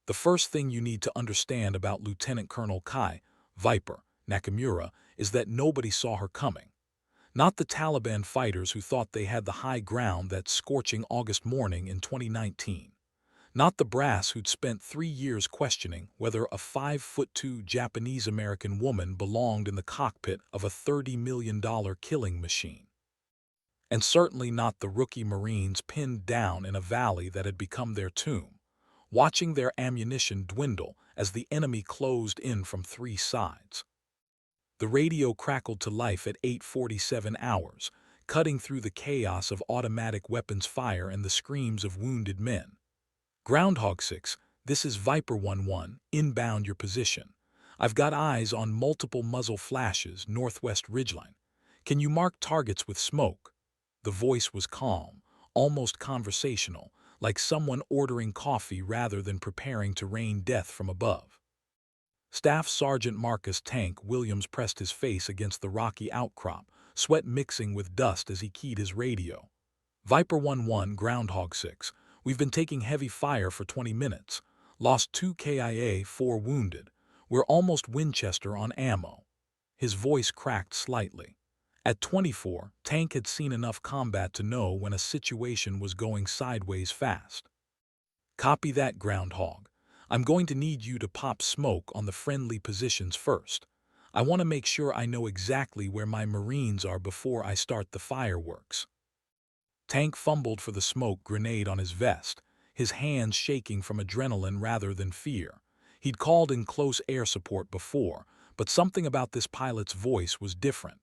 The first thing you need to understand about Lieutenant Colonel Kai Viper Nakamura is that nobody saw her coming. Not the Taliban fighters who thought they had the high ground that scorching August morning in 2019. Not the brass who'd spent 3 years questioning whether a 5'2" Japanese-American woman belonged in the cockpit of a $30 million killing machine. And certainly not the rookie Marines pinned down in a valley that had become their tomb, watching their ammunition dwindle as the enemy closed in from 3 sides. The radio crackled to life at 8:47 hours, cutting through the chaos of automatic weapons fire and the screams of wounded men. Groundhog 6, this is Viper 1-1, inbound your position. I've got eyes on multiple muzzle flashes northwest ridgeline. Can you mark targets with smoke? The voice was calm, almost conversational, like someone ordering coffee rather than preparing to rain death from above. Staff Sergeant Marcus Tank Williams pressed his face against the rocky outcrop, sweat mixing with dust as he keyed his radio. Viper 1-1, Groundhog 6. We've been taking heavy fire for 20 minutes. Lost 2 KIA, 4 wounded. We're almost Winchester on ammo. His voice cracked slightly. At 24, Tank had seen enough combat to know when a situation was going sideways fast. Copy that, Groundhog. I'm going to need you to pop smoke on the friendly positions first. I want to make sure I know exactly where my Marines are before I start the fireworks. Tank fumbled for the smoke grenade on his vest, his hands shaking from adrenaline rather than fear. He'd called in close air support before, but something about this pilot's voice was different.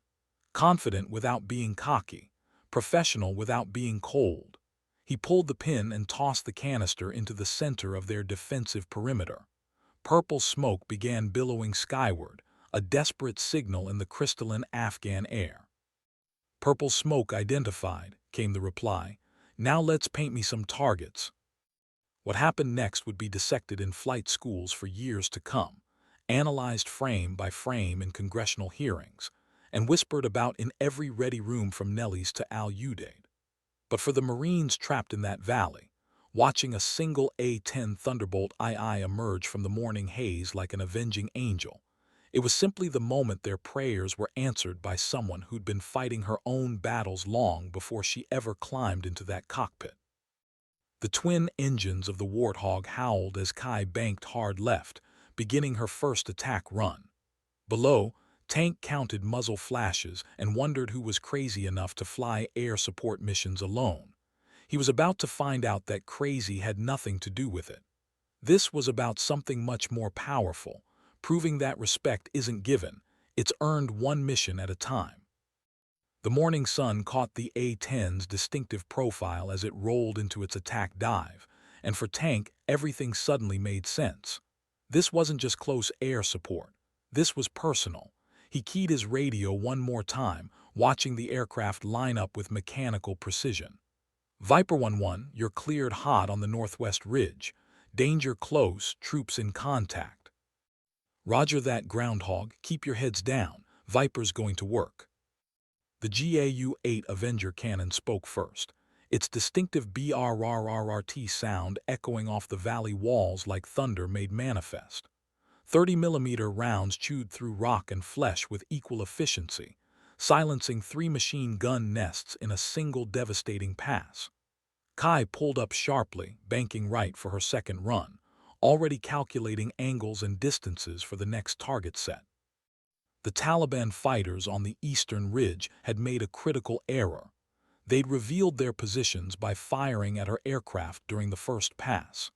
Confident without being cocky, professional without being cold. He pulled the pin and tossed the canister into the center of their defensive perimeter. Purple smoke began billowing skyward, a desperate signal in the crystalline Afghan air. "Purple smoke identified," came the reply. "Now let's paint me some targets." What happened next would be dissected in flight schools for years to come, analyzed frame by frame in congressional hearings, and whispered about in every ready room from Nelly's to Al-Udeid. But for the Marines trapped in that valley, watching a single A-10 Thunderbolt II emerge from the morning haze like an avenging angel, it was simply the moment their prayers were answered by someone who'd been fighting her own battles long before she ever climbed into that cockpit. The twin engines of the Warthog howled as Kai banked hard left, beginning her first attack run. Below, Tank counted muzzle flashes and wondered who was crazy enough to fly air support missions alone. He was about to find out that crazy had nothing to do with it. This was about something much more powerful, proving that respect isn't given, it's earned one mission at a time. The morning sun caught the A-10's distinctive profile as it rolled into its attack dive, and for Tank, everything suddenly made sense. This wasn't just close air support. This was personal. He keyed his radio one more time, watching the aircraft line up with mechanical precision. Viper 1-1, you're cleared hot on the northwest ridge. Danger close, troops in contact. Roger that, Groundhog, keep your heads down. Viper's going to work. The GAU-8 Avenger cannon spoke first, its distinctive BRRRRT sound echoing off the valley walls like thunder made manifest. 30mm rounds chewed through rock and flesh with equal efficiency, silencing 3 machine gun nests in a single devastating pass. Kai pulled up sharply, banking right for her second run, already calculating angles and distances for the next target set. The Taliban fighters on the eastern ridge had made a critical error. They'd revealed their positions by firing at her aircraft during the first pass.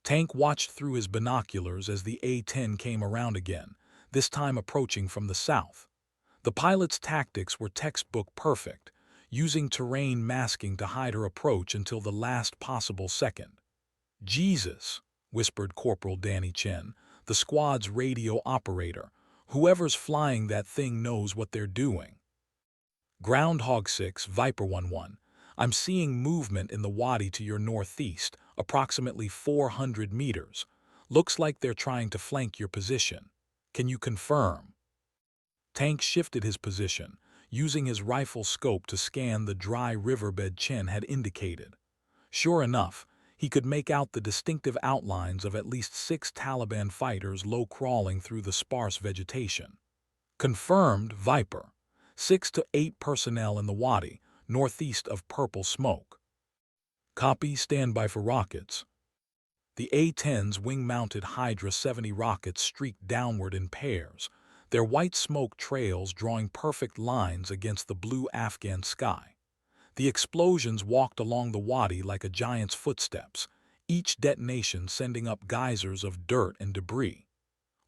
Tank watched through his binoculars as the A-10 came around again, this time approaching from the south. The pilot's tactics were textbook perfect, using terrain masking to hide her approach until the last possible second. "Jesus," whispered Corporal Danny Chen, the squad's radio operator. "Whoever's flying that thing knows what they're doing." Groundhog 6, Viper 1-1. I'm seeing movement in the wadi to your northeast, approximately 400 meters. Looks like they're trying to flank your position. Can you confirm? Tank shifted his position, using his rifle scope to scan the dry riverbed Chen had indicated. Sure enough, He could make out the distinctive outlines of at least 6 Taliban fighters low-crawling through the sparse vegetation. Confirmed Viper. 6 to 8 personnel in the wadi, northeast of Purple Smoke. Copy, stand by for rockets. The A-10's wing-mounted Hydra 70 rockets streaked downward in pairs, their white smoke trails drawing perfect lines against the blue Afghan sky. The explosions walked along the wadi like a giant's footsteps, each detonation sending up geysers of dirt and debris.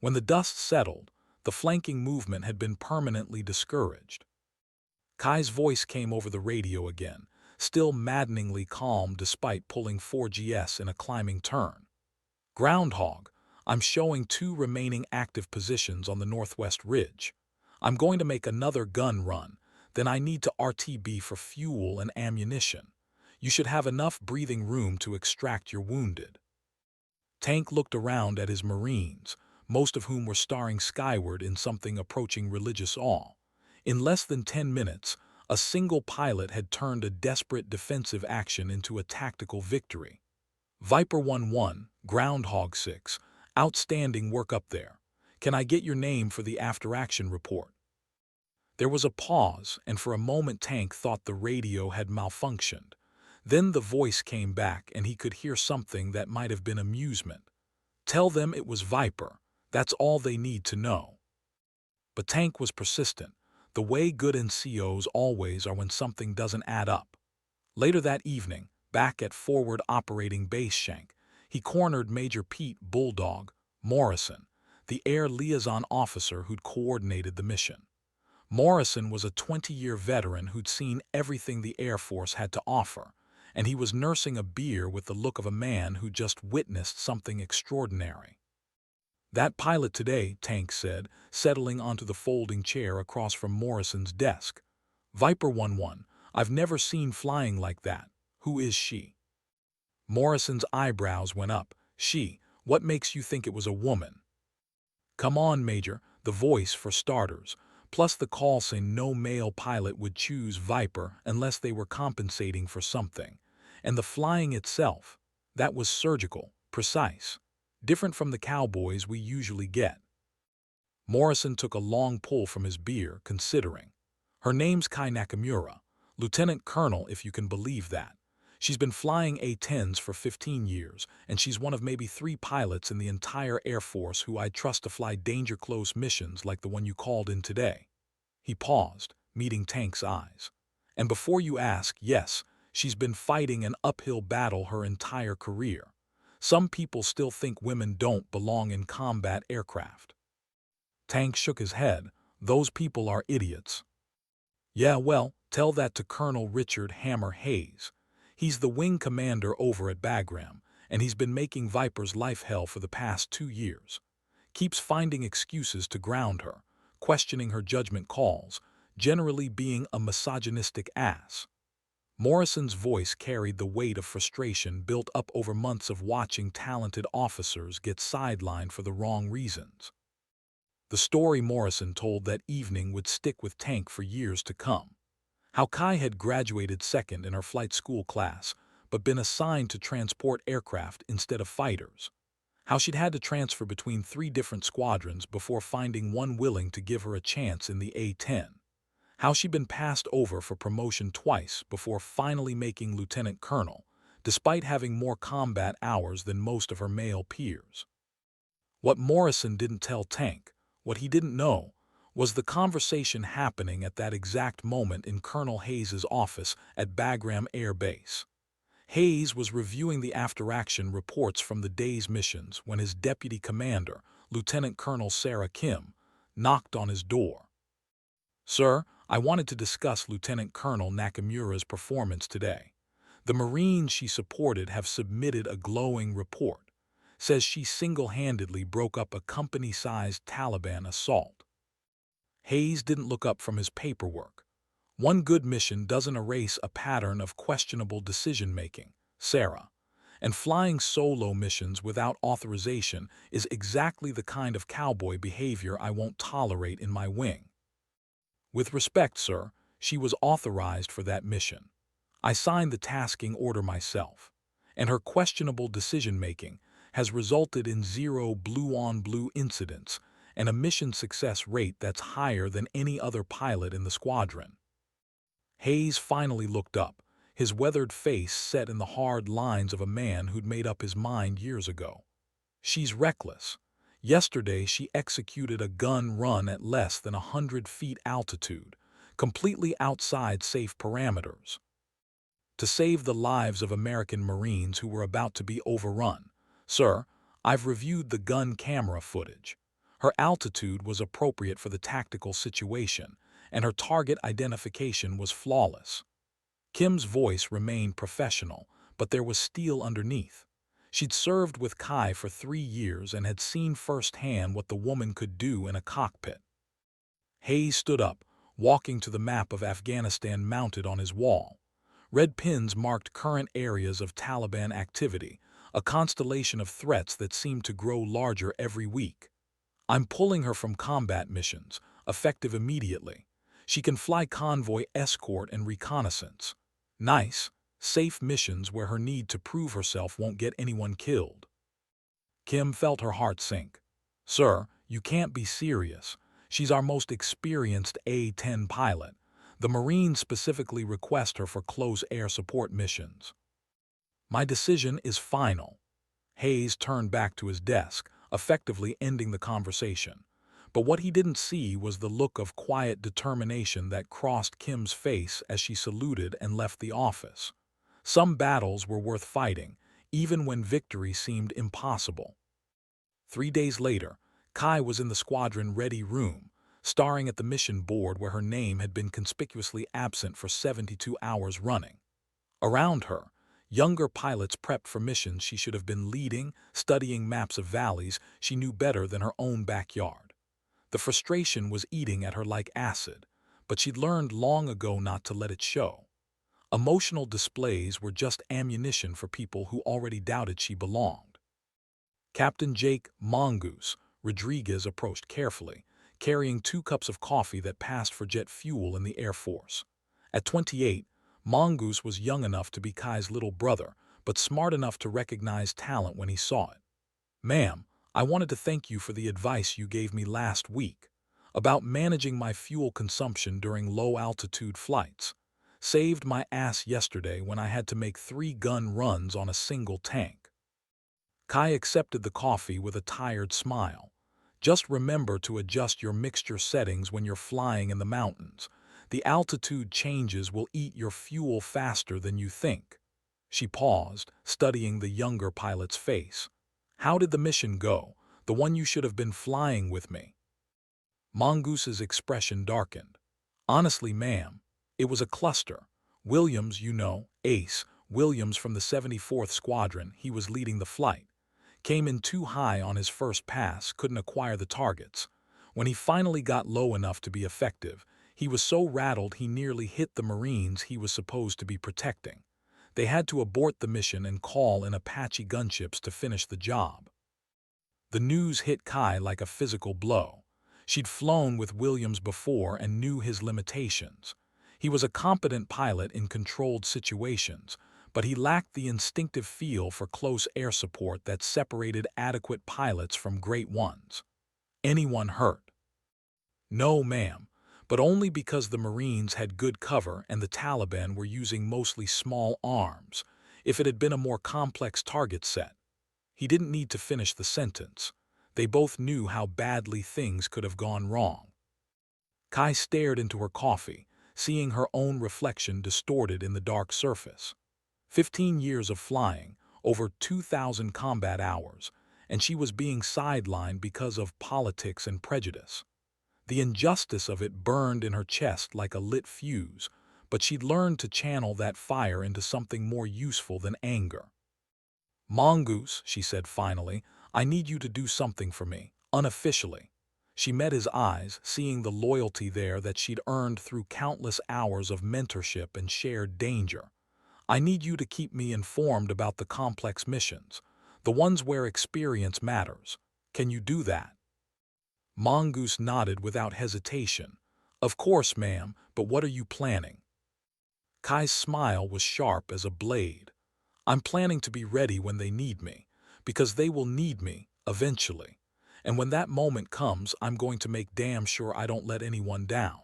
When the dust settled, the flanking movement had been permanently discouraged. Kai's voice came over the radio again, still maddeningly calm despite pulling 4GS in a climbing turn. Groundhog, I'm showing 2 remaining active positions on the northwest ridge. I'm going to make another gun run, then I need to RTB for fuel and ammunition. You should have enough breathing room to extract your wounded. Tank looked around at his Marines, most of whom were staring skyward in something approaching religious awe. In less than 10 minutes, a single pilot had turned a desperate defensive action into a tactical victory. Viper 1-1, Groundhog 6, outstanding work up there. Can I get your name for the after-action report? There was a pause, and for a moment Tank thought the radio had malfunctioned. Then the voice came back and he could hear something that might have been amusement. Tell them it was Viper. That's all they need to know. But Tank was persistent, the way good NCOs always are when something doesn't add up. Later that evening, back at Forward Operating Base Shank, he cornered Major Pete Bulldog Morrison, the air liaison officer who'd coordinated the mission. Morrison was a 20-year veteran who'd seen everything the Air Force had to offer, and he was nursing a beer with the look of a man who just witnessed something extraordinary. That pilot today, Tank said, settling onto the folding chair across from Morrison's desk. Viper 1-1, I've never seen flying like that. Who is she? Morrison's eyebrows went up. She, what makes you think it was a woman? Come on, Major, the voice for starters, plus the call saying no male pilot would choose Viper unless they were compensating for something. And the flying itself, that was surgical, precise. Different from the cowboys we usually get. Morrison took a long pull from his beer, considering. Her name's Kai Nakamura, Lieutenant Colonel if you can believe that. She's been flying A-10s for 15 years, and she's one of maybe 3 pilots in the entire Air Force who I'd trust to fly danger-close missions like the one you called in today. He paused, meeting Tank's eyes. And before you ask, yes, she's been fighting an uphill battle her entire career. Some people still think women don't belong in combat aircraft. Tank shook his head. Those people are idiots. Yeah, well, tell that to Colonel Richard Hammer Hayes. He's the wing commander over at Bagram, and he's been making Viper's life hell for the past 2 years. Keeps finding excuses to ground her, questioning her judgment calls, generally being a misogynistic ass. Morrison's voice carried the weight of frustration built up over months of watching talented officers get sidelined for the wrong reasons. The story Morrison told that evening would stick with Tank for years to come. How Kai had graduated second in her flight school class, but been assigned to transport aircraft instead of fighters. How she'd had to transfer between 3 different squadrons before finding one willing to give her a chance in the A-10. How she'd been passed over for promotion twice before finally making lieutenant colonel, despite having more combat hours than most of her male peers. What Morrison didn't tell Tank, what he didn't know, was the conversation happening at that exact moment in Colonel Hayes' office at Bagram Air Base. Hayes was reviewing the after-action reports from the day's missions when his deputy commander, Lieutenant Colonel Sarah Kim, knocked on his door. Sir, I wanted to discuss Lieutenant Colonel Nakamura's performance today. The Marines she supported have submitted a glowing report. Says she single-handedly broke up a company-sized Taliban assault. Hayes didn't look up from his paperwork. One good mission doesn't erase a pattern of questionable decision-making, Sarah. And flying solo missions without authorization is exactly the kind of cowboy behavior I won't tolerate in my wing. With respect, sir, she was authorized for that mission. I signed the tasking order myself. and her questionable decision-making has resulted in 0 blue-on-blue incidents and a mission success rate that's higher than any other pilot in the squadron. Hayes finally looked up, his weathered face set in the hard lines of a man who'd made up his mind years ago. She's reckless. Yesterday, she executed a gun run at less than 100 feet altitude, completely outside safe parameters, to save the lives of American Marines who were about to be overrun. Sir, I've reviewed the gun camera footage. Her altitude was appropriate for the tactical situation, and her target identification was flawless. Kim's voice remained professional, but there was steel underneath. She'd served with Kai for 3 years and had seen firsthand what the woman could do in a cockpit. Hayes stood up, walking to the map of Afghanistan mounted on his wall. Red pins marked current areas of Taliban activity, a constellation of threats that seemed to grow larger every week. I'm pulling her from combat missions, effective immediately. She can fly convoy escort and reconnaissance. Nice, safe missions where her need to prove herself won't get anyone killed. Kim felt her heart sink. Sir, you can't be serious. She's our most experienced A-10 pilot. The Marines specifically request her for close air support missions. My decision is final. Hayes turned back to his desk, effectively ending the conversation. But what he didn't see was the look of quiet determination that crossed Kim's face as she saluted and left the office. Some battles were worth fighting, even when victory seemed impossible. 3 days later, Kai was in the squadron ready room, staring at the mission board where her name had been conspicuously absent for 72 hours running. Around her, younger pilots prepped for missions she should have been leading, studying maps of valleys she knew better than her own backyard. The frustration was eating at her like acid, but she'd learned long ago not to let it show. Emotional displays were just ammunition for people who already doubted she belonged. Captain Jake "Mongoose" Rodriguez approached carefully, carrying 2 cups of coffee that passed for jet fuel in the Air Force. At 28, Mongoose was young enough to be Kai's little brother, but smart enough to recognize talent when he saw it. Ma'am, I wanted to thank you for the advice you gave me last week about managing my fuel consumption during low-altitude flights. Saved my ass yesterday when I had to make 3 gun runs on a single tank. Kai accepted the coffee with a tired smile. Just remember to adjust your mixture settings when you're flying in the mountains. The altitude changes will eat your fuel faster than you think. She paused, studying the younger pilot's face. How did the mission go, the one you should have been flying with me? Mongoose's expression darkened. Honestly, ma'am, it was a cluster. Williams, you know, Ace, Williams from the 74th Squadron, he was leading the flight. Came in too high on his first pass, couldn't acquire the targets. When he finally got low enough to be effective, he was so rattled he nearly hit the Marines he was supposed to be protecting. They had to abort the mission and call in Apache gunships to finish the job. The news hit Kai like a physical blow. She'd flown with Williams before and knew his limitations. He was a competent pilot in controlled situations, but he lacked the instinctive feel for close air support that separated adequate pilots from great ones. Anyone hurt? No, ma'am, but only because the Marines had good cover and the Taliban were using mostly small arms. If it had been a more complex target set. He didn't need to finish the sentence. They both knew how badly things could have gone wrong. Kai stared into her coffee, seeing her own reflection distorted in the dark surface. 15 years of flying, over 2,000 combat hours, and she was being sidelined because of politics and prejudice. The injustice of it burned in her chest like a lit fuse, but she'd learned to channel that fire into something more useful than anger. Mongoose, she said finally, I need you to do something for me, unofficially. She met his eyes, seeing the loyalty there that she'd earned through countless hours of mentorship and shared danger. I need you to keep me informed about the complex missions, the ones where experience matters. Can you do that? Mongoose nodded without hesitation. Of course, ma'am, but what are you planning? Kai's smile was sharp as a blade. I'm planning to be ready when they need me, because they will need me, eventually. And when that moment comes, I'm going to make damn sure I don't let anyone down.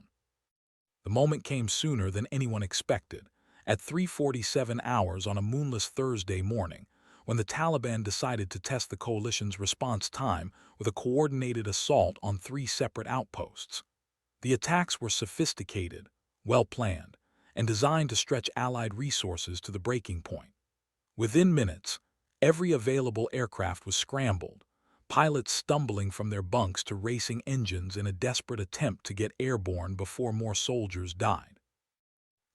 The moment came sooner than anyone expected, at 3:47 hours on a moonless Thursday morning, when the Taliban decided to test the coalition's response time with a coordinated assault on 3 separate outposts. The attacks were sophisticated, well-planned, and designed to stretch Allied resources to the breaking point. Within minutes, every available aircraft was scrambled, pilots stumbling from their bunks to racing engines in a desperate attempt to get airborne before more soldiers died.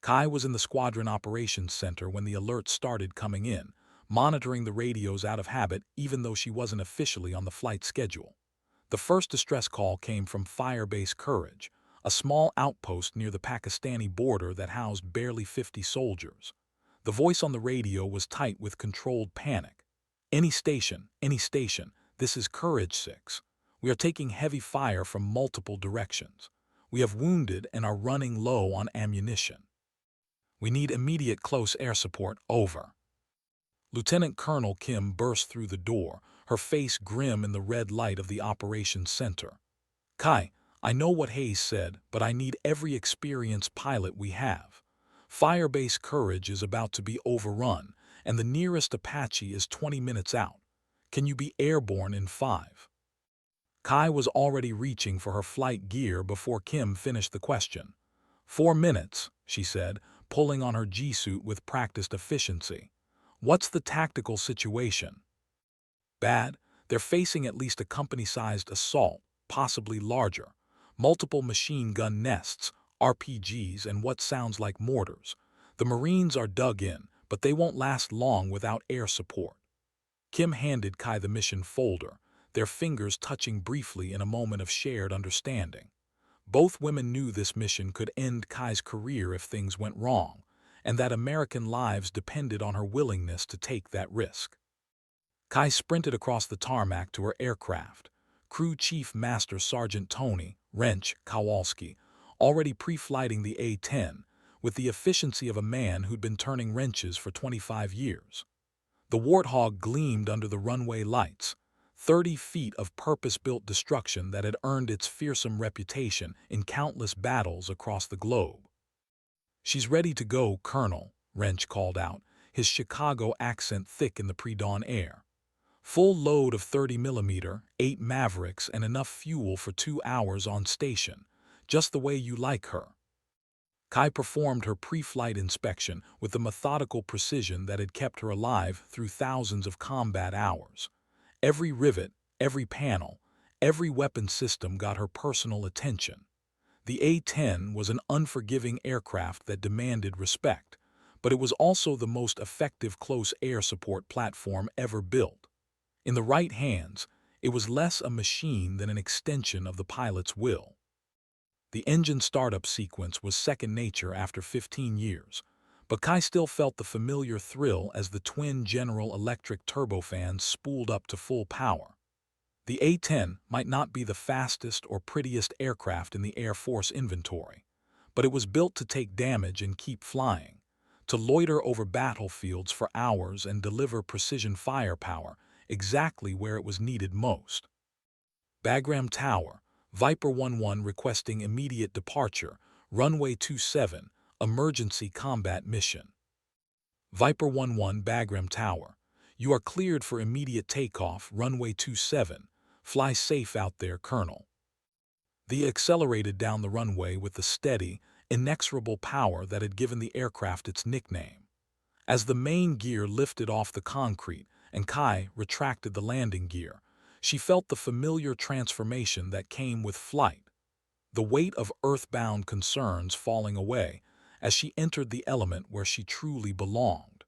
Kai was in the Squadron Operations Center when the alerts started coming in, monitoring the radios out of habit even though she wasn't officially on the flight schedule. The first distress call came from Firebase Courage, a small outpost near the Pakistani border that housed barely 50 soldiers. The voice on the radio was tight with controlled panic. Any station, this is Courage 6. We are taking heavy fire from multiple directions. We have wounded and are running low on ammunition. We need immediate close air support, over. Lieutenant Colonel Kim burst through the door, her face grim in the red light of the operations center. Kai, I know what Hayes said, but I need every experienced pilot we have. Firebase Courage is about to be overrun, and the nearest Apache is 20 minutes out. Can you be airborne in 5? Kai was already reaching for her flight gear before Kim finished the question. 4 minutes, she said, pulling on her G-suit with practiced efficiency. What's the tactical situation? Bad. They're facing at least a company-sized assault, possibly larger. Multiple machine gun nests, RPGs, and what sounds like mortars. The Marines are dug in, but they won't last long without air support. Kim handed Kai the mission folder, their fingers touching briefly in a moment of shared understanding. Both women knew this mission could end Kai's career if things went wrong, and that American lives depended on her willingness to take that risk. Kai sprinted across the tarmac to her aircraft. Crew Chief Master Sergeant Tony Wrench Kowalski, already pre-flighting the A-10, with the efficiency of a man who'd been turning wrenches for 25 years. The Warthog gleamed under the runway lights, 30 feet of purpose-built destruction that had earned its fearsome reputation in countless battles across the globe. She's ready to go, Colonel, Wrench called out, his Chicago accent thick in the pre-dawn air. Full load of 30mm, 8 Mavericks, and enough fuel for 2 hours on station, just the way you like her. Kai performed her pre-flight inspection with the methodical precision that had kept her alive through thousands of combat hours. Every rivet, every panel, every weapon system got her personal attention. The A-10 was an unforgiving aircraft that demanded respect, but it was also the most effective close air support platform ever built. In the right hands, it was less a machine than an extension of the pilot's will. The engine startup sequence was second nature after 15 years, but Kai still felt the familiar thrill as the twin General Electric turbofans spooled up to full power. The A-10 might not be the fastest or prettiest aircraft in the Air Force inventory, but it was built to take damage and keep flying, to loiter over battlefields for hours and deliver precision firepower exactly where it was needed most. Bagram Tower, Viper 11 requesting immediate departure, Runway 27, emergency combat mission. Viper 11 Bagram Tower, you are cleared for immediate takeoff, Runway 27, fly safe out there, Colonel. They accelerated down the runway with the steady, inexorable power that had given the aircraft its nickname. As the main gear lifted off the concrete and Kai retracted the landing gear, she felt the familiar transformation that came with flight, the weight of earthbound concerns falling away as she entered the element where she truly belonged.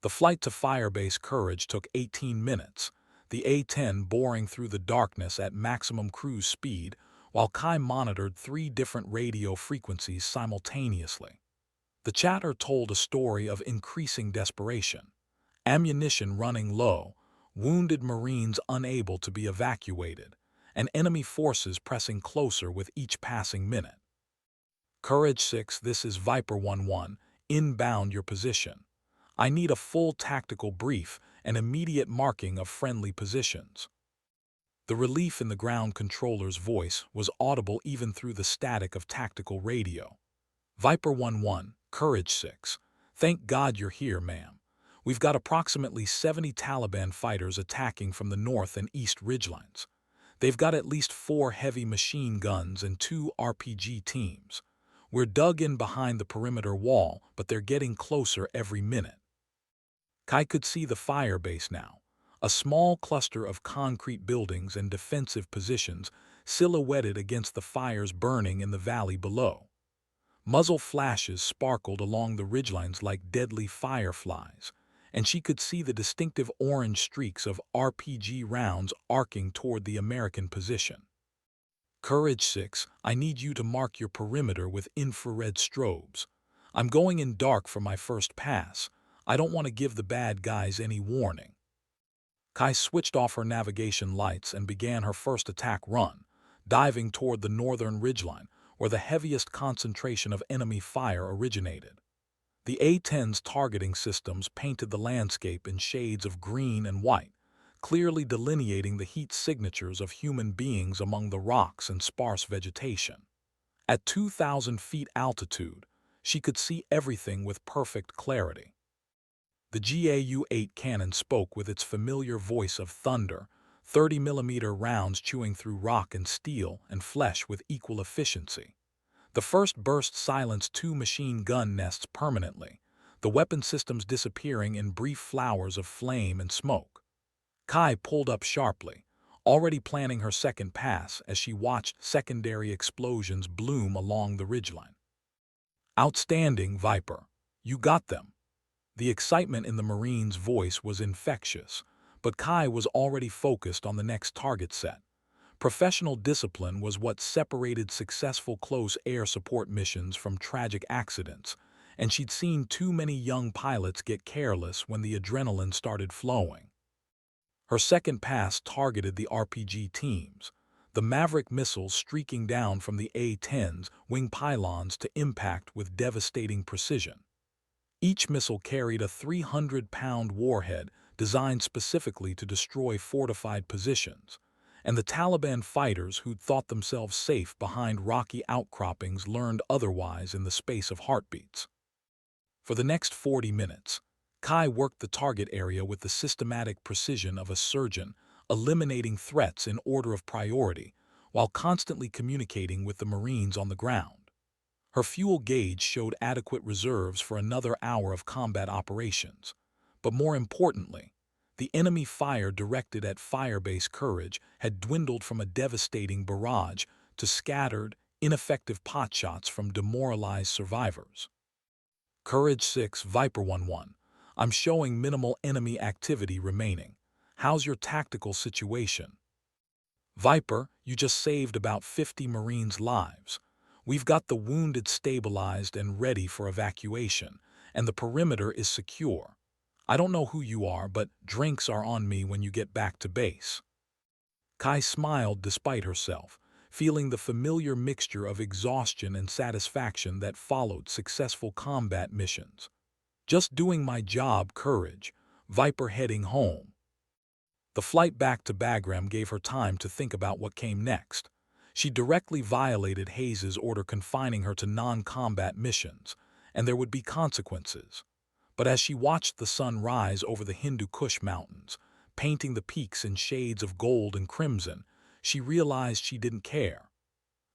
The flight to Firebase Courage took 18 minutes, the A-10 boring through the darkness at maximum cruise speed while Kai monitored 3 different radio frequencies simultaneously. The chatter told a story of increasing desperation, ammunition running low, wounded Marines unable to be evacuated, and enemy forces pressing closer with each passing minute. Courage 6, this is Viper 11, inbound your position. I need a full tactical brief and immediate marking of friendly positions." The relief in the ground controller's voice was audible even through the static of tactical radio. "Viper 1-1, Courage 6. Thank God you're here, ma'am. We've got approximately 70 Taliban fighters attacking from the north and east ridgelines. They've got at least 4 heavy machine guns and 2 RPG teams. We're dug in behind the perimeter wall, but they're getting closer every minute." Kai could see the fire base now, a small cluster of concrete buildings and defensive positions silhouetted against the fires burning in the valley below. Muzzle flashes sparkled along the ridgelines like deadly fireflies, and she could see the distinctive orange streaks of RPG rounds arcing toward the American position. "Courage 6, I need you to mark your perimeter with infrared strobes. I'm going in dark for my first pass. I don't want to give the bad guys any warning." Kai switched off her navigation lights and began her first attack run, diving toward the northern ridgeline, where the heaviest concentration of enemy fire originated. The A-10's targeting systems painted the landscape in shades of green and white, clearly delineating the heat signatures of human beings among the rocks and sparse vegetation. At 2,000 feet altitude, she could see everything with perfect clarity. The GAU-8 cannon spoke with its familiar voice of thunder, 30mm rounds chewing through rock and steel and flesh with equal efficiency. The first burst silenced 2 machine gun nests permanently, the weapon systems disappearing in brief flowers of flame and smoke. Kai pulled up sharply, already planning her second pass as she watched secondary explosions bloom along the ridgeline. "Outstanding, Viper. You got them." The excitement in the Marine's voice was infectious, but Kai was already focused on the next target set. Professional discipline was what separated successful close air support missions from tragic accidents, and she'd seen too many young pilots get careless when the adrenaline started flowing. Her second pass targeted the RPG teams, the Maverick missiles streaking down from the A-10's wing pylons to impact with devastating precision. Each missile carried a 300-pound warhead designed specifically to destroy fortified positions, and the Taliban fighters who'd thought themselves safe behind rocky outcroppings learned otherwise in the space of heartbeats. For the next 40 minutes, Kai worked the target area with the systematic precision of a surgeon, eliminating threats in order of priority, while constantly communicating with the Marines on the ground. Her fuel gauge showed adequate reserves for another hour of combat operations. But more importantly, the enemy fire directed at Firebase Courage had dwindled from a devastating barrage to scattered, ineffective potshots from demoralized survivors. "Courage 6, Viper 1-1. I'm showing minimal enemy activity remaining. How's your tactical situation?" "Viper, you just saved about 50 Marines' lives. We've got the wounded stabilized and ready for evacuation, and the perimeter is secure. I don't know who you are, but drinks are on me when you get back to base." Kai smiled despite herself, feeling the familiar mixture of exhaustion and satisfaction that followed successful combat missions. "Just doing my job, Courage. Viper heading home." The flight back to Bagram gave her time to think about what came next. She directly violated Hayes's order confining her to non-combat missions, and there would be consequences. But as she watched the sun rise over the Hindu Kush Mountains, painting the peaks in shades of gold and crimson, she realized she didn't care.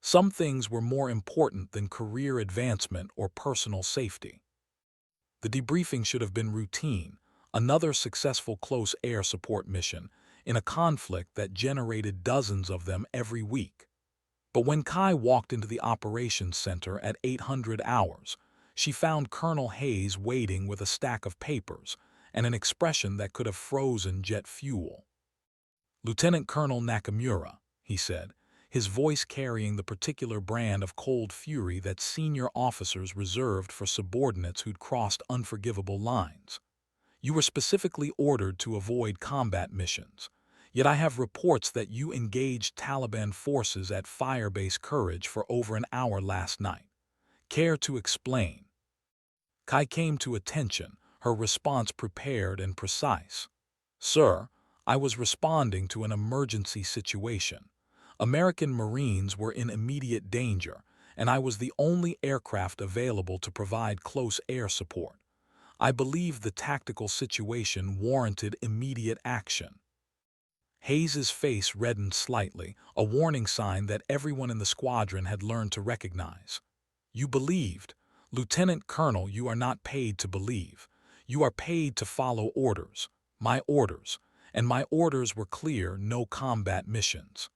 Some things were more important than career advancement or personal safety. The debriefing should have been routine, another successful close air support mission in a conflict that generated dozens of them every week. But when Kai walked into the operations center at 800 hours, she found Colonel Hayes waiting with a stack of papers and an expression that could have frozen jet fuel. "Lieutenant Colonel Nakamura," he said, his voice carrying the particular brand of cold fury that senior officers reserved for subordinates who'd crossed unforgivable lines. "You were specifically ordered to avoid combat missions. Yet I have reports that you engaged Taliban forces at Firebase Courage for over an hour last night. Care to explain?" Kai came to attention, her response prepared and precise. "Sir, I was responding to an emergency situation. American Marines were in immediate danger, and I was the only aircraft available to provide close air support. I believe the tactical situation warranted immediate action." Hayes's face reddened slightly, a warning sign that everyone in the squadron had learned to recognize. "You believed. Lieutenant Colonel, you are not paid to believe. You are paid to follow orders. My orders. And my orders were clear: no combat missions."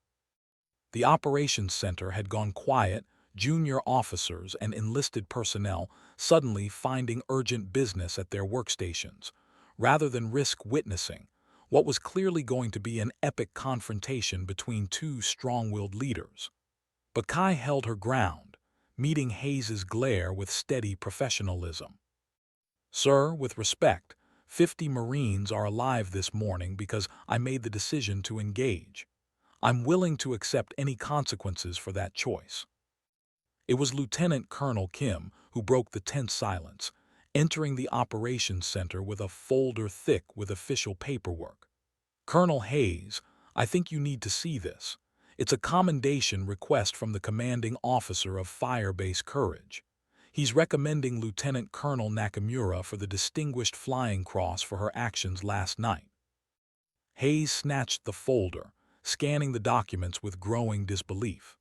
The operations center had gone quiet, junior officers and enlisted personnel suddenly finding urgent business at their workstations, rather than risk witnessing what was clearly going to be an epic confrontation between two strong-willed leaders. But Kai held her ground, meeting Hayes's glare with steady professionalism. "Sir, with respect, 50 Marines are alive this morning because I made the decision to engage. I'm willing to accept any consequences for that choice." It was Lieutenant Colonel Kim who broke the tense silence, entering the operations center with a folder thick with official paperwork. "Colonel Hayes, I think you need to see this. It's a commendation request from the commanding officer of Fire Base Courage. He's recommending Lieutenant Colonel Nakamura for the Distinguished Flying Cross for her actions last night." Hayes snatched the folder, scanning the documents with growing disbelief.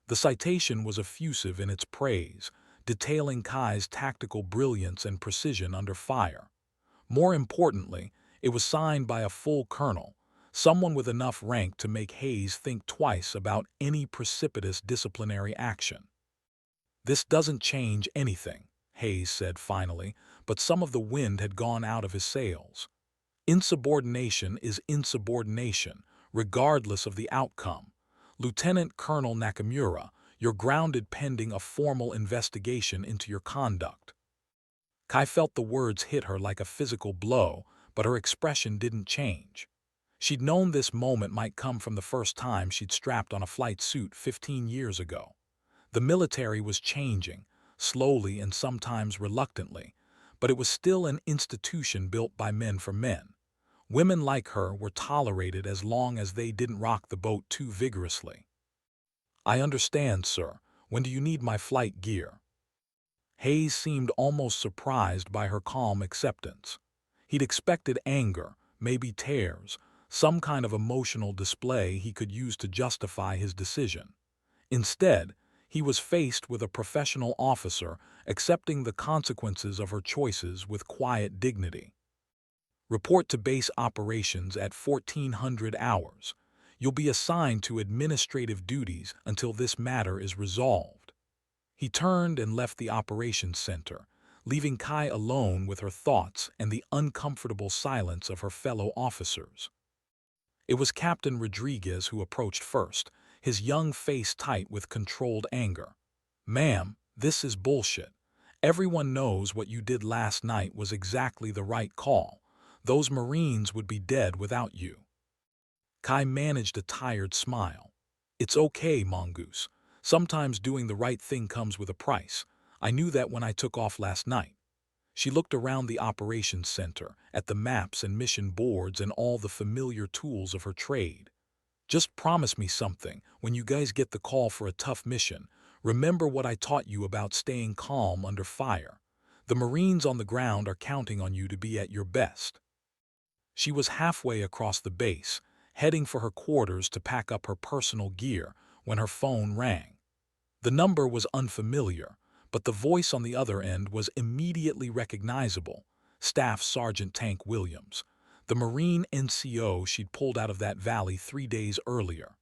The citation was effusive in its praise, detailing Kai's tactical brilliance and precision under fire. More importantly, it was signed by a full colonel, someone with enough rank to make Hayes think twice about any precipitous disciplinary action. "This doesn't change anything," Hayes said finally, but some of the wind had gone out of his sails. "Insubordination is insubordination, regardless of the outcome. Lieutenant Colonel Nakamura, you're grounded pending a formal investigation into your conduct." Kai felt the words hit her like a physical blow, but her expression didn't change. She'd known this moment might come from the first time she'd strapped on a flight suit 15 years ago. The military was changing, slowly and sometimes reluctantly, but it was still an institution built by men for men. Women like her were tolerated as long as they didn't rock the boat too vigorously. "I understand, sir. When do you need my flight gear?" Hayes seemed almost surprised by her calm acceptance. He'd expected anger, maybe tears, some kind of emotional display he could use to justify his decision. Instead, he was faced with a professional officer accepting the consequences of her choices with quiet dignity. "Report to base operations at 1400 hours. You'll be assigned to administrative duties until this matter is resolved." He turned and left the operations center, leaving Kai alone with her thoughts and the uncomfortable silence of her fellow officers. It was Captain Rodriguez who approached first, his young face tight with controlled anger. "Ma'am, this is bullshit. Everyone knows what you did last night was exactly the right call. Those Marines would be dead without you." Kai managed a tired smile. "It's okay, Mongoose. Sometimes doing the right thing comes with a price. I knew that when I took off last night." She looked around the operations center, at the maps and mission boards and all the familiar tools of her trade. "Just promise me something. When you guys get the call for a tough mission, remember what I taught you about staying calm under fire. The Marines on the ground are counting on you to be at your best." She was halfway across the base, heading for her quarters to pack up her personal gear, when her phone rang. The number was unfamiliar, but the voice on the other end was immediately recognizable: Staff Sergeant Tank Williams, the Marine NCO she'd pulled out of that valley 3 days earlier.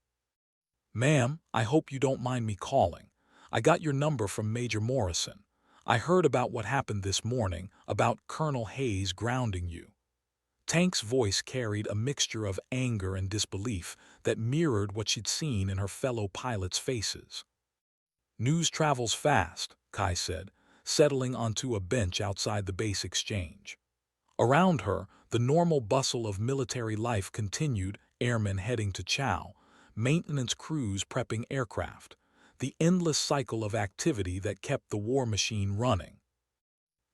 "Ma'am, I hope you don't mind me calling. I got your number from Major Morrison. I heard about what happened this morning, about Colonel Hayes grounding you." Tank's voice carried a mixture of anger and disbelief that mirrored what she'd seen in her fellow pilots' faces. "News travels fast," Kai said, settling onto a bench outside the base exchange. Around her, the normal bustle of military life continued: airmen heading to chow, maintenance crews prepping aircraft, the endless cycle of activity that kept the war machine running.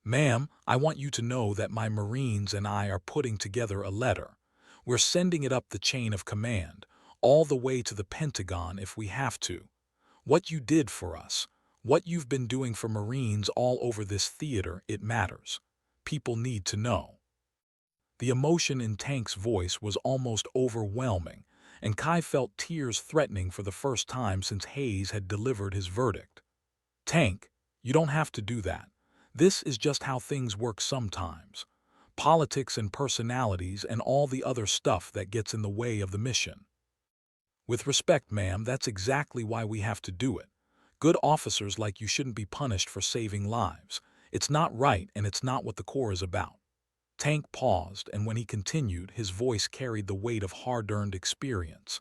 Ma'am, I want you to know that my Marines and I are putting together a letter. We're sending it up the chain of command, all the way to the Pentagon if we have to. What you did for us, what you've been doing for Marines all over this theater, it matters. People need to know. The emotion in Tank's voice was almost overwhelming, and Kai felt tears threatening for the first time since Hayes had delivered his verdict. Tank, you don't have to do that. This is just how things work sometimes. Politics and personalities and all the other stuff that gets in the way of the mission. With respect, ma'am, that's exactly why we have to do it. Good officers like you shouldn't be punished for saving lives. It's not right, and it's not what the Corps is about. Tank paused, and when he continued, his voice carried the weight of hard-earned experience.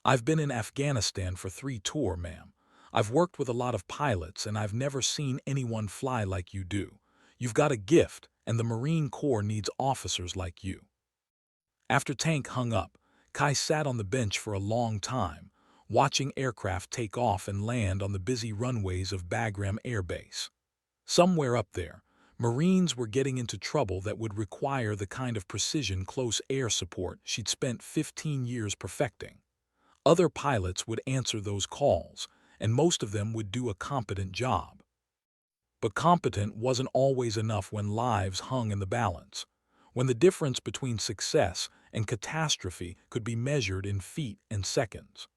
I've been in Afghanistan for 3 tours, ma'am. I've worked with a lot of pilots, and I've never seen anyone fly like you do. You've got a gift, and the Marine Corps needs officers like you. After Tank hung up, Kai sat on the bench for a long time, watching aircraft take off and land on the busy runways of Bagram Air Base. Somewhere up there, Marines were getting into trouble that would require the kind of precision close air support she'd spent 15 years perfecting. Other pilots would answer those calls, and most of them would do a competent job. But competent wasn't always enough when lives hung in the balance, when the difference between success and catastrophe could be measured in feet and seconds.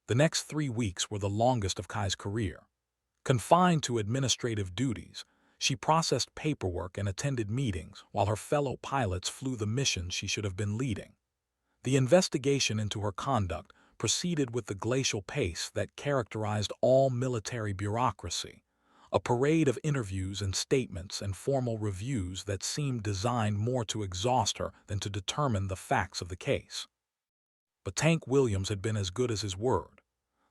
The next 3 weeks were the longest of Kai's career. Confined to administrative duties, she processed paperwork and attended meetings while her fellow pilots flew the missions she should have been leading. The investigation into her conduct proceeded with the glacial pace that characterized all military bureaucracy, a parade of interviews and statements and formal reviews that seemed designed more to exhaust her than to determine the facts of the case. But Tank Williams had been as good as his word.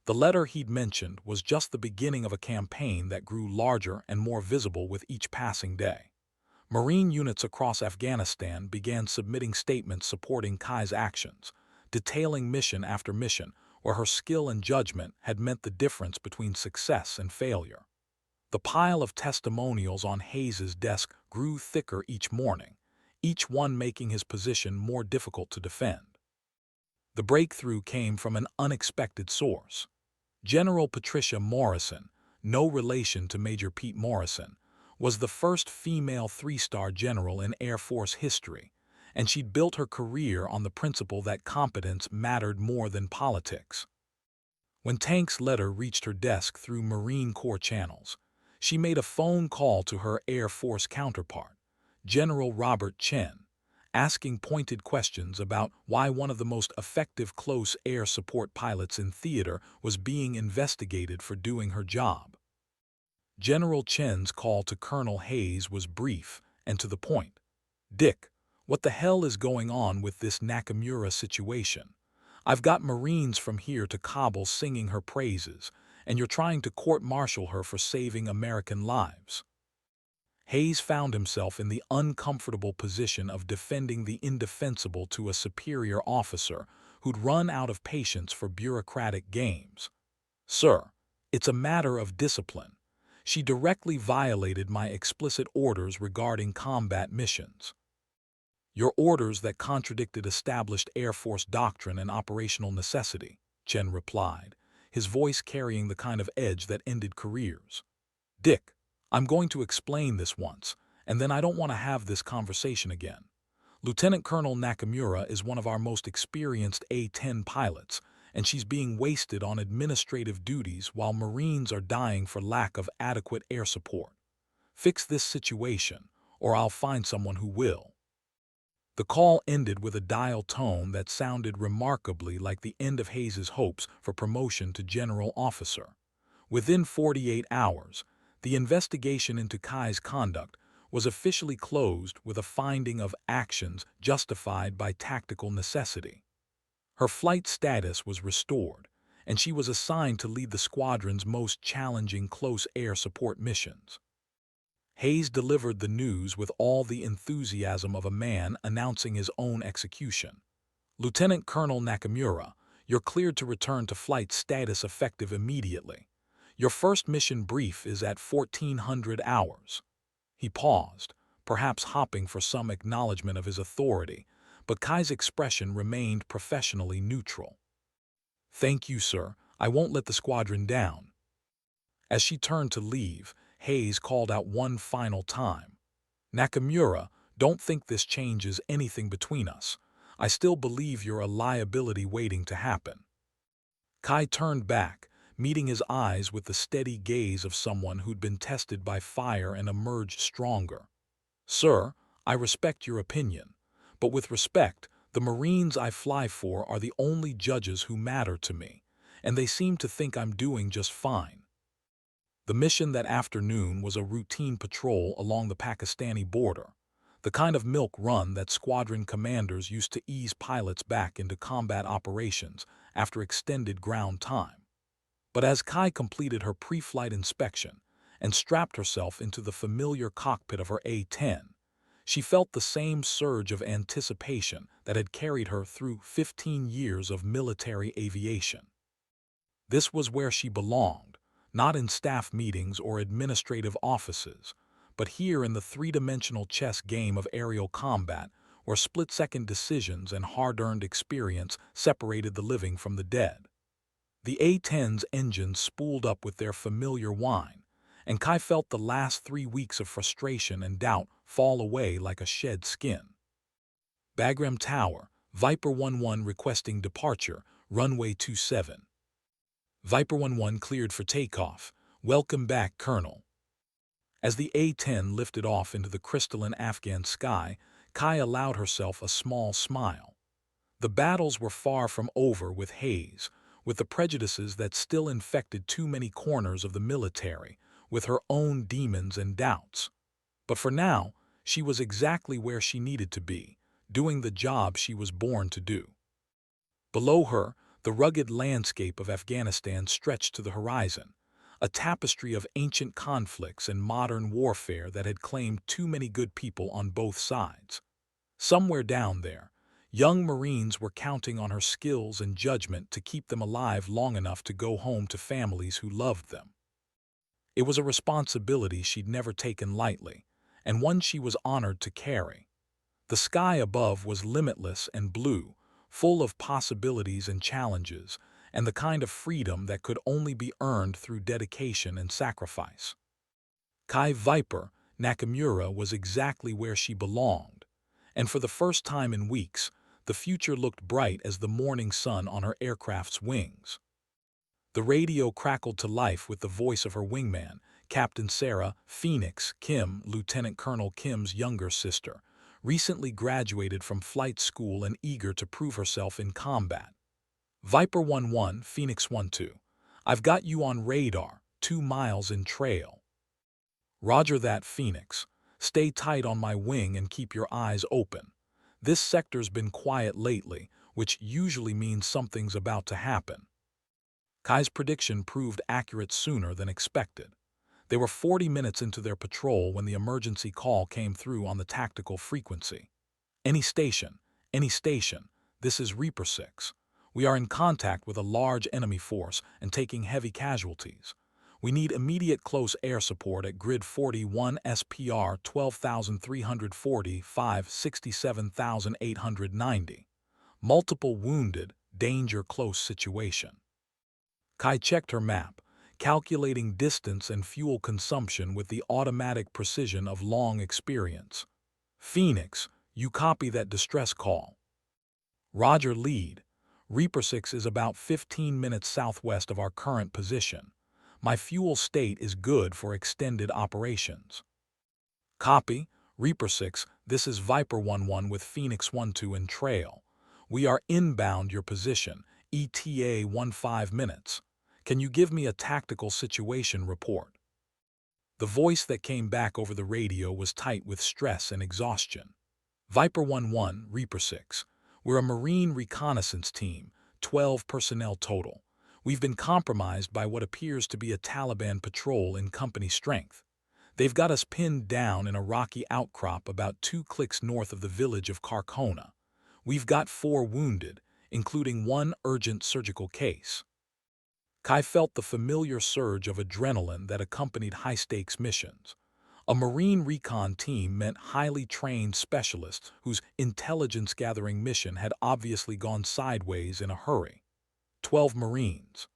The letter he'd mentioned was just the beginning of a campaign that grew larger and more visible with each passing day. Marine units across Afghanistan began submitting statements supporting Kai's actions, detailing mission after mission where her skill and judgment had meant the difference between success and failure. The pile of testimonials on Hayes's desk grew thicker each morning, each one making his position more difficult to defend. The breakthrough came from an unexpected source. General Patricia Morrison, no relation to Major Pete Morrison, was the first female 3-star general in Air Force history, and she'd built her career on the principle that competence mattered more than politics. When Tank's letter reached her desk through Marine Corps channels, she made a phone call to her Air Force counterpart, General Robert Chen, asking pointed questions about why one of the most effective close air support pilots in theater was being investigated for doing her job. General Chen's call to Colonel Hayes was brief and to the point. "Dick, what the hell is going on with this Nakamura situation? I've got Marines from here to Kabul singing her praises, and you're trying to court-martial her for saving American lives." Hayes found himself in the uncomfortable position of defending the indefensible to a superior officer who'd run out of patience for bureaucratic games. "Sir, it's a matter of discipline. She directly violated my explicit orders regarding combat missions." "Your orders that contradicted established Air Force doctrine and operational necessity," Chen replied, his voice carrying the kind of edge that ended careers. "Dick, I'm going to explain this once, and then I don't want to have this conversation again. Lieutenant Colonel Nakamura is one of our most experienced A-10 pilots, and she's being wasted on administrative duties while Marines are dying for lack of adequate air support. Fix this situation, or I'll find someone who will." The call ended with a dial tone that sounded remarkably like the end of Hayes's hopes for promotion to general officer. Within 48 hours, the investigation into Kai's conduct was officially closed with a finding of actions justified by tactical necessity. Her flight status was restored, and she was assigned to lead the squadron's most challenging close air support missions. Hayes delivered the news with all the enthusiasm of a man announcing his own execution. "Lieutenant Colonel Nakamura, you're cleared to return to flight status effective immediately. Your first mission brief is at 1400 hours." He paused, perhaps hopping for some acknowledgement of his authority, but Kai's expression remained professionally neutral. "Thank you, sir. I won't let the squadron down." As she turned to leave, Hayes called out one final time. "Nakamura, don't think this changes anything between us. I still believe you're a liability waiting to happen." Kai turned back, meeting his eyes with the steady gaze of someone who'd been tested by fire and emerged stronger. "Sir, I respect your opinion, but with respect, the Marines I fly for are the only judges who matter to me, and they seem to think I'm doing just fine." The mission that afternoon was a routine patrol along the Pakistani border, the kind of milk run that squadron commanders used to ease pilots back into combat operations after extended ground time. But as Kai completed her pre-flight inspection and strapped herself into the familiar cockpit of her A-10, she felt the same surge of anticipation that had carried her through 15 years of military aviation. This was where she belonged, not in staff meetings or administrative offices, but here in the three-dimensional chess game of aerial combat, where split-second decisions and hard-earned experience separated the living from the dead. The A-10's engines spooled up with their familiar whine, and Kai felt the last 3 weeks of frustration and doubt fall away like a shed skin. Bagram Tower, Viper 11 requesting departure, runway 27. Viper 11 cleared for takeoff. Welcome back, Colonel. As the A-10 lifted off into the crystalline Afghan sky, Kai allowed herself a small smile. The battles were far from over with Hayes, with the prejudices that still infected too many corners of the military, with her own demons and doubts. But for now, she was exactly where she needed to be, doing the job she was born to do. Below her, the rugged landscape of Afghanistan stretched to the horizon, a tapestry of ancient conflicts and modern warfare that had claimed too many good people on both sides. Somewhere down there, young Marines were counting on her skills and judgment to keep them alive long enough to go home to families who loved them. It was a responsibility she'd never taken lightly, and one she was honored to carry. The sky above was limitless and blue, full of possibilities and challenges, and the kind of freedom that could only be earned through dedication and sacrifice. Kai Viper, Nakamura was exactly where she belonged, and for the first time in weeks, the future looked bright as the morning sun on her aircraft's wings. The radio crackled to life with the voice of her wingman, Captain Sarah Phoenix Kim, Lieutenant Colonel Kim's younger sister, recently graduated from flight school and eager to prove herself in combat. Viper 11, Phoenix 12. I've got you on radar, 2 miles in trail. Roger that, Phoenix. Stay tight on my wing and keep your eyes open. This sector's been quiet lately, which usually means something's about to happen. Kai's prediction proved accurate sooner than expected. They were 40 minutes into their patrol when the emergency call came through on the tactical frequency. Any station, this is Reaper 6. We are in contact with a large enemy force and taking heavy casualties. We need immediate close air support at Grid 41 SPR 12,340, 67,890. Multiple wounded, danger close situation. Kai checked her map, calculating distance and fuel consumption with the automatic precision of long experience. Phoenix, you copy that distress call. Roger, lead. Reaper 6 is about 15 minutes southwest of our current position. My fuel state is good for extended operations. Copy. Reaper 6, this is Viper 11 with Phoenix 12 in trail. We are inbound your position, ETA 15 minutes. Can you give me a tactical situation report? The voice that came back over the radio was tight with stress and exhaustion. Viper 11, Reaper 6. We're a Marine reconnaissance team, 12 personnel total. We've been compromised by what appears to be a Taliban patrol in company strength. They've got us pinned down in a rocky outcrop about 2 clicks north of the village of Karkona. We've got 4 wounded, including 1 urgent surgical case. Kai felt the familiar surge of adrenaline that accompanied high-stakes missions. A Marine recon team meant highly trained specialists whose intelligence-gathering mission had obviously gone sideways in a hurry. 12 Marines.